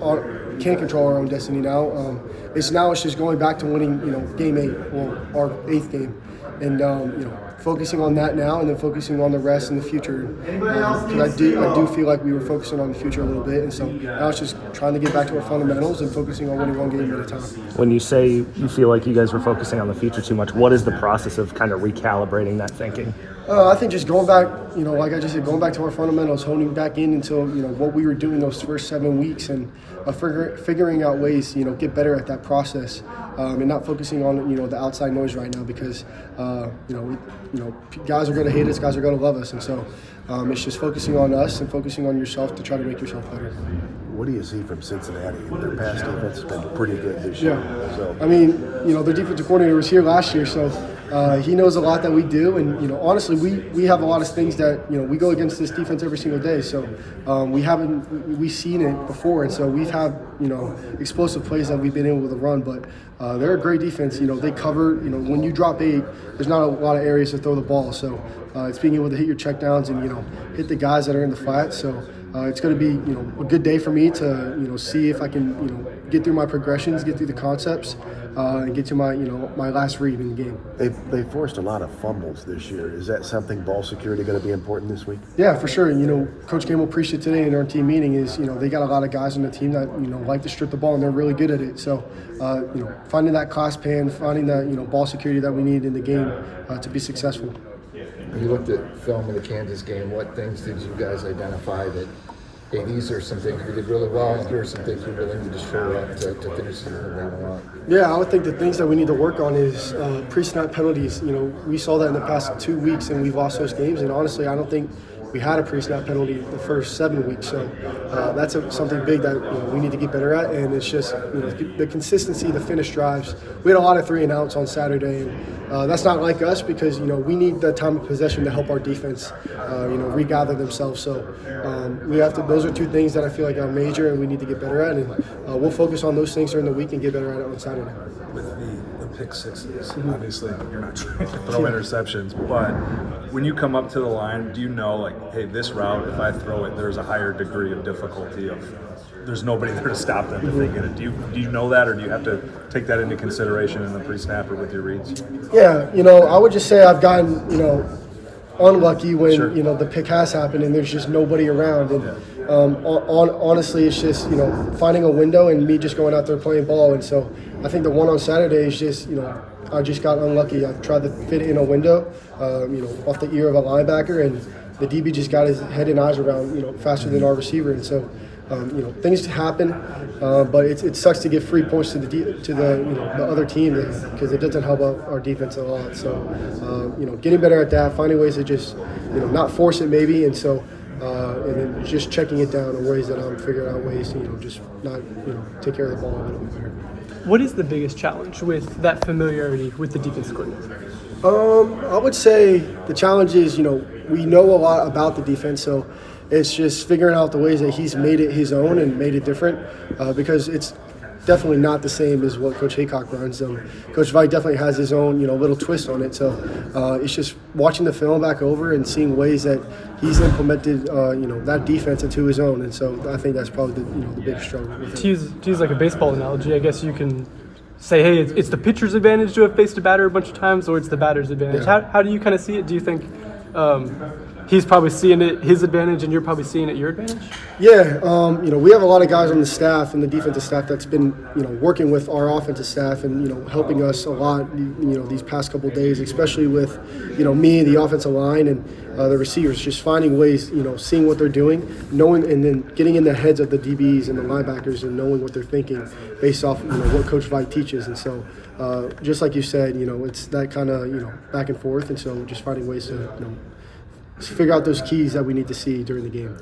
Can't control our own destiny now. It's just going back to winning, game 8 or our 8th game, and focusing on that now, and then focusing on the rest in the future. Because I do feel like we were focusing on the future a little bit, and so now it's just trying to get back to our fundamentals and focusing on winning one game at a time. When you say you feel like you guys were focusing on the future too much, what is the process of kind of recalibrating that thinking? I think just going back, like I just said, going back to our fundamentals, honing back in until what we were doing those first 7 weeks, and figuring out ways, get better at that process, and not focusing on the outside noise right now, because guys are going to hate us, guys are going to love us, and so it's just focusing on us and focusing on yourself to try to make yourself better. What do you see from Cincinnati? Their past defense has been pretty good this year. Yeah. So. I mean, their defensive coordinator was here last year, so he knows a lot that we do. And, honestly, we have a lot of things that, we go against this defense every single day. So we've seen it before. And so we've had, explosive plays that we've been able to run. But they're a great defense. They cover, when you drop 8, there's not a lot of areas to throw the ball. So it's being able to hit your checkdowns and, hit the guys that are in the flat. So it's going to be, a good day for me to, see if I can, get through my progressions, get through the concepts, and get to my, my last read in the game. They forced a lot of fumbles this year. Is that something ball security going to be important this week? Yeah, for sure. Coach Gamble preached it today in our team meeting is, they got a lot of guys on the team that, like to strip the ball, and they're really good at it. So, finding that class pan, finding that, ball security that we need in the game to be successful. When you looked at film of the Kansas game, what things did you guys identify that, hey, these are some things we did really well, and here are some things we really need to show up to finish the way we want? Yeah, I would think the things that we need to work on is pre-snap penalties. We saw that in the past 2 weeks, and we've lost those games. And honestly, I don't think we had a pre-snap penalty the first 7 weeks. So that's something big that we need to get better at. And it's just the consistency, the finish drives. We had a lot of 3-and-outs on Saturday, and that's not like us, because we need the time of possession to help our defense regather themselves. So we have to. Those are 2 things that I feel like are major, and we need to get better at. And we'll focus on those things during the week and get better at it on Saturday. With the pick sixes, obviously you're not trying to throw interceptions, but when you come up to the line, do you know, like, hey, this route, if I throw it, there's a higher degree of difficulty of there's nobody there to stop them if they get it? Do you know that, or do you have to take that into consideration in the pre-snap or with your reads? Yeah, I would just say I've gotten, unlucky when, Sure. The pick has happened and there's just nobody around. And honestly, it's just, finding a window and me just going out there playing ball. And so I think the one on Saturday is just, I just got unlucky. I tried to fit in a window, off the ear of a linebacker, and the DB just got his head and eyes around, faster than our receiver. And so, things happen, but it sucks to give free points to the other team, because it doesn't help our defense a lot. So, getting better at that, finding ways to just, not force it maybe, and so, and then just checking it down in ways that I'm figuring out ways to, just not, take care of the ball a little bit better. What is the biggest challenge with that familiarity with the defensive coordinator? I would say the challenge is, we know a lot about the defense, so it's just figuring out the ways that he's made it his own and made it different, because it's definitely not the same as what Coach Haycock runs. Coach Vite definitely has his own, little twist on it. So it's just watching the film back over and seeing ways that he's implemented, that defense into his own. And so I think that's probably the biggest struggle with it. To use like a baseball analogy, I guess you can say, hey, it's the pitcher's advantage to have faced a batter a bunch of times, or it's the batter's advantage. Yeah. How do you kind of see it? Do you think he's probably seeing it his advantage and you're probably seeing it your advantage? Yeah, we have a lot of guys on the staff and the defensive staff that's been, working with our offensive staff and, helping us a lot, these past couple of days, especially with, me, the offensive line, and the receivers, just finding ways, seeing what they're doing, knowing, and then getting in the heads of the DBs and the linebackers and knowing what they're thinking based off, what Coach Vite teaches. And so, just like you said, it's that kind of, back and forth. And so just finding ways to, figure out those keys that we need to see during the game.